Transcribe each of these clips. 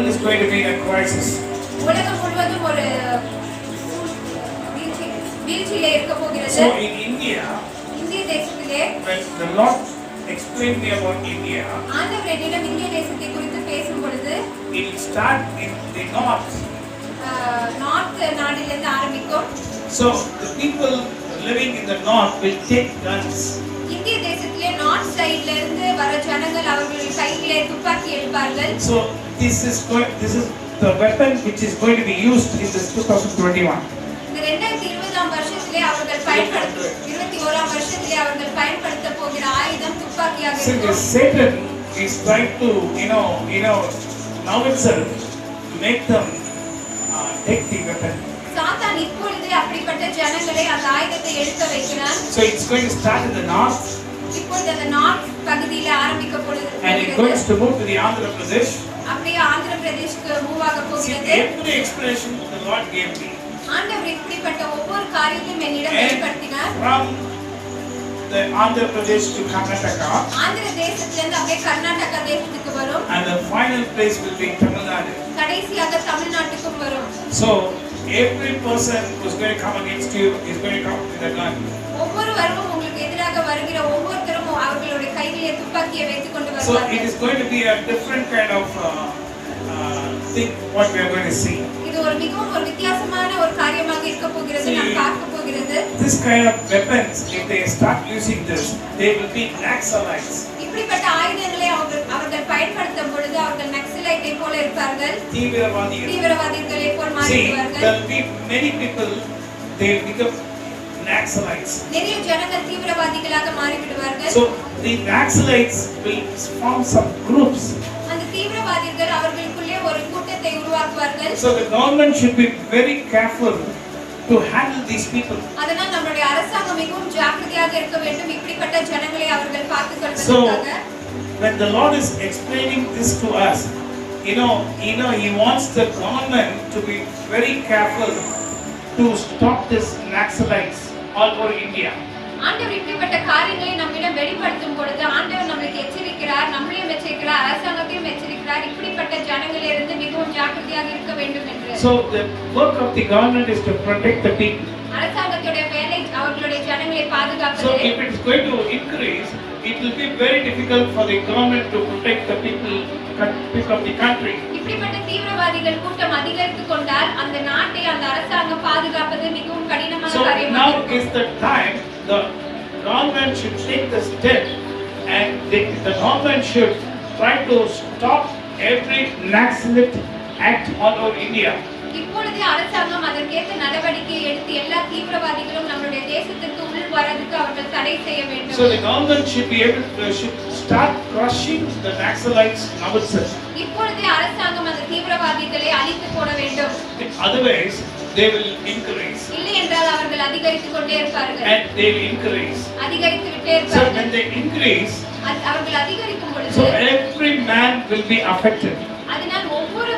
world is going to be in a crisis. உலகம் முழுவதும் ஒரு வீழ்ச்சியிலே இருக்க போகிறது. So in India, இந்திய தேசத்திலே when the Lord explained me about India, ஆண்டவர் என்னிடம் இந்திய தேசத்தை குறித்து பேசும் பொழுது it will start in the north. North நாட்டிலிருந்து ஆரம்பிக்கும். So the people living in the north will take guns. இந்திய தேசத்திலே நார்த் சைடுல இருந்து வர ஜனங்கள் அவர்கள் கையிலே துப்பாக்கி எடுப்பார்கள். So this is the weapon which is going to be used in this 2021. இந்த 2020ஆம் வருஷத்திலே அவர்கள் 21ஆம் வருஷத்திலே அவர்கள் பயன்படுத்த போகிற ஆயுதம் துப்பாக்கியாக இருக்கும். Satan is trying to now itself make them take the weapon. சாத்தான் இப்பொழுதே அப்படிப்பட்ட ஜனங்களை அந்த ஆயுதத்தை எடுக்க வைக்கிறான். So it's going to start in the north. இப்பொழுது அந்த நார்த் பகுதியில ஆரம்பிக்க போகிறது. And it goes to move to the Andhra Pradesh. அப்படியே ஆந்திர பிரதேஷ்க்கு மூவ் ஆக போகிறது. Every explanation the Lord gave me. ஆண்டவர் இப்படிப்பட்ட ஒவ்வொரு காரியத்தையும் என்னிடம் வெளிப்படுத்தினார். From the Andhra Pradesh to Karnataka. Andhra தேசத்திலிருந்து அப்படியே கர்நாடகா தேசத்துக்கு வரும். And the final place will be Tamil Nadu. கடைசியாக தமிழ்நாட்டுக்கு வரும். So every person who's going to come against you is going to come with a gun. ஒவ்வொருவரும் உங்களுக்கு எதிராக வருகிற ஒவ்வொருத்தரும் அவர்களுடைய கையிலே துப்பாக்கியை வைத்துக் கொண்டு வருவார்கள். So it is going to be a different kind of thing what we are going to see. இது ஒரு மிகவும் ஒரு வித்தியாசமான ஒரு காரியமாக இருக்க போகிறது. நாம் பார்க்க போகிறது. This kind of weapons, if they start using this, they will be Naxalites. இப்படிப்பட்ட ஆயுதங்களை அவர்கள் பயன்படுத்தும் பொழுது அவர்கள் நக்சலைட்டை போல இருப்பார்கள். தீவிரவாதிகளை போல் மாறிடுவார்கள். There will be many people, they will become Naxalites. நிறைய ஜனங்கள் தீவிரவாதிகளாக மாறிவிடுவார்கள். So the Naxalites will form some groups. அந்த தீவிரவாதிகள் அவர்களுக்குள்ளே ஒரு கூட்டத்தை உருவாக்குவார்கள். So the government should be very careful to handle these people. அதனால் நம்மளுடைய அரசாங்கம் மிகவும் ஜாக்கிரதையாக இருக்க வேண்டும் இப்படிப்பட்ட ஜனங்களை அவர்கள் பார்த்துக் கொள்வதற்காக. So when the Lord is explaining this to us, he wants the government to be very careful to stop this Naxalites all over India. ஆண்டவர் இப்படிப்பட்ட காரியங்களை நம்மிடம் வெளிப்படுத்தும் பொழுது ஆண்டவர் நம்மளுக்கு எச்சரிக்கிறார், நம்மளையும் எச்சரிக்கிறார், அரசாங்கத்தையும் எச்சரிக்கிறார் இப்படிப்பட்ட ஜனங்களிலிருந்து மிகவும் ஜாக்கிரதையாக இருக்க வேண்டும் என்று. So the work of the government is to protect the people. அரசாங்கத்துடைய வேலை அவர்களுடைய ஜனங்களை பாதுகாப்பது. So if it is going to increase, it will be very difficult for the government to protect the people of the country. இப்படிப்பட்ட தீவிரவாதிகள் கூட்டம் அதிகரித்து கொண்டால் அந்த நாட்டை அந்த அரசாங்கம் பாதுகாப்பது மிகவும் கடினமான காரியமாக இருக்கும். So now is the time the government should take the step and the government should try to stop every Naxalite act all over India. இப்பொழுது அரசாங்கம் அதற்கேற்ற நடவடிக்கை எடுத்து எல்லா தீவிரவாதிகளும் நம்முடைய தேசத்திற்கு உள் வரதுக்கு அவர்கள் தடை செய்ய வேண்டும். So the government should start crushing the Naxalites now itself. இப்பொழுது அரசாங்கம் அந்த தீவிரவாதிகளை அழித்து போட வேண்டும். Otherwise they will increase. இல்லை என்றால் அவர்கள் அதிகரித்துக் கொண்டே இருப்பார்கள். And they will increase. அதிகரித்து விட்டே இருப்பார்கள். So when they increase, அவர்கள் அதிகரிக்கும் பொழுது so every man will be affected. அதனால் ஒவ்வொரு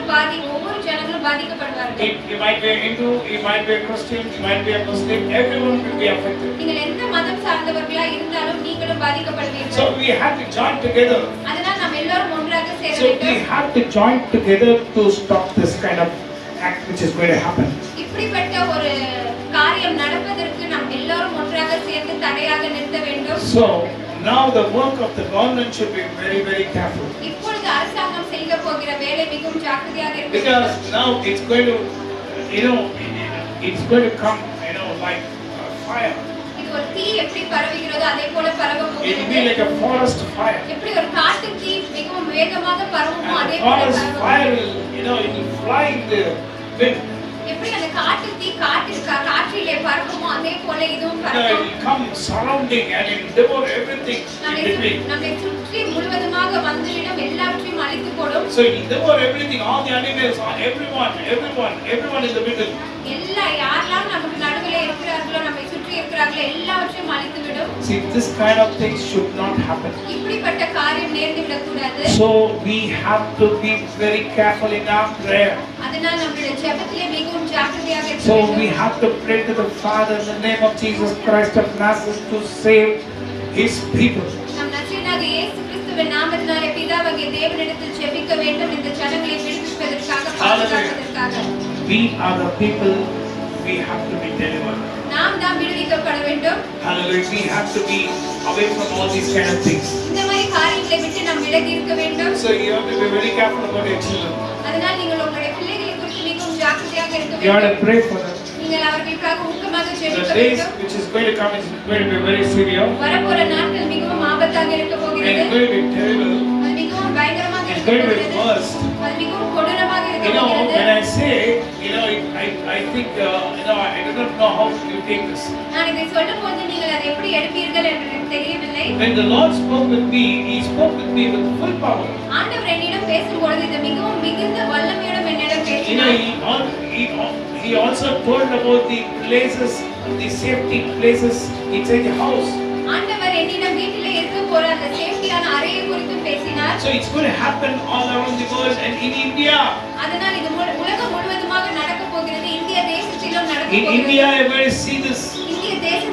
ஜனங்களும் பாதிக்கப்படுவார்கள். He might be a Hindu, he might be a Christian, he might be a Muslim, everyone will be affected. நீங்கள் எந்த மதம் சார்ந்தவர்களாக இருந்தாலும் நீங்களும் பாதிக்கப்படுவீர்கள். So we have to join together. அதனால் நாம் எல்லாரும் ஒன்றாக சேர So வேண்டும். we have to join together to stop this kind of act which is going to happen. இப்படிப்பட்ட ஒரு காரியம் நடப்பதற்கு நாம் எல்லாரும் ஒன்றாக சேர்ந்து தடையாக நிறுத்த வேண்டும். So now the work of the government should be very, very careful. இப்பொழுது அரசாங்கம் செய்ய போகிற வேலை மிகவும் ஜாக்கிரதையாக இருக்க வேண்டும். Because now it's going to, it's going to come, like fire. இது ஒரு தீ எப்படி பரவுகிறதோ அதே போல பரவ போகிறது. It will be like a forest fire. எப்படி ஒரு காட்டு தீ மிகவும் வேகமாக பரவுமோ அதே போல forest fire will, it will fly in the wind. எப்படி அந்த காட்டு தீ காற்றிலே பறக்குமோ அதே போல இதுவும் பறக்கும். It will come surrounding and it will devour everything in between. நம்மை சுற்றி முழுவதுமாக வந்துவிடும் எல்லாவற்றையும் அழித்து போடும். So it will devour everything, all the animals, everyone in the middle. எல்லா யாரெல்லாம் நமக்கு நடுவிலே இருக்கிறார்களோ நம்மை சுற்றி இருக்கிறார்களோ எல்லாவற்றையும் அழித்து விடும். See, this kind of things should not happen. இப்படிப்பட்ட காரியம் நேர்ந்து விடக்கூடாது. So we have to be very careful in our prayer. அதனால் நம்முடைய ஜெபத்திலே மிகவும் ஜாக்கிரதையாக இருக்க So வேண்டும். we have to pray to the Father in the name of Jesus Christ of Nazareth to save His people. நம் நசரேயனாகிய இயேசு கிறிஸ்துவின் நாமத்தினாலே பிதாவாகிய தேவனிடத்தில் ஜெபிக்க வேண்டும் இந்த ஜனங்களை விடுவிப்பதற்காக. பாதுகாப்பதற்காக. We are the people, we have to be delivered. நாம் தான் விடுவிக்கப்பட வேண்டும். Hallelujah. We have to be away from all these kind of things. இந்த மாதிரி காரியங்களை விட்டு நாம் விலகி இருக்க வேண்டும். So you have to be very careful about your children. அதனால் நீங்கள் உங்களுடைய பிள்ளைகளை குறித்து மிகவும் ஜாக்கிரதையாக இருக்க You have வேண்டும். to pray for them. நீங்கள் அவர்களுக்காக ஊக்கமாக The ஜெபிக்க days வேண்டும். which is going to come is going to be very severe. வரப்போற நாட்கள் மிகவும் ஆபத்தாக இருக்க And போகிறது. it's going to be terrible. அது மிகவும் பயங்கரமாக It's இருக்க going to be போகிறது. worst. அது மிகவும் கொடூரமாக இருக்க When போகிறது. I say, I think, I do not know how you take this. நான் இதை சொல்லும்போது நீங்கள் அதை எப்படி எடுப்பீர்கள் என்று எனக்கு தெரியவில்லை. When the Lord spoke with me, He spoke with me with full power. ஆண்டவர் என்னிடம் பேசும்பொழுது இது மிகவும் மிகுந்த வல்லமையுடன் என்னிடம் பேசினார். He also told about the places, the safety places inside the house. ஆண்டவர் என்னிடம் வீட்டிலே இருக்க போற அந்த சேஃப்டியான அறையை குறித்து பேசினார். So it's going to happen all around the world and in India. அதனால் இது உலகம் முழுவதுமாக நடக்க போகிறது. இந்திய தேசத்திலும் நடக்க In போகிறது. India, you're going to see this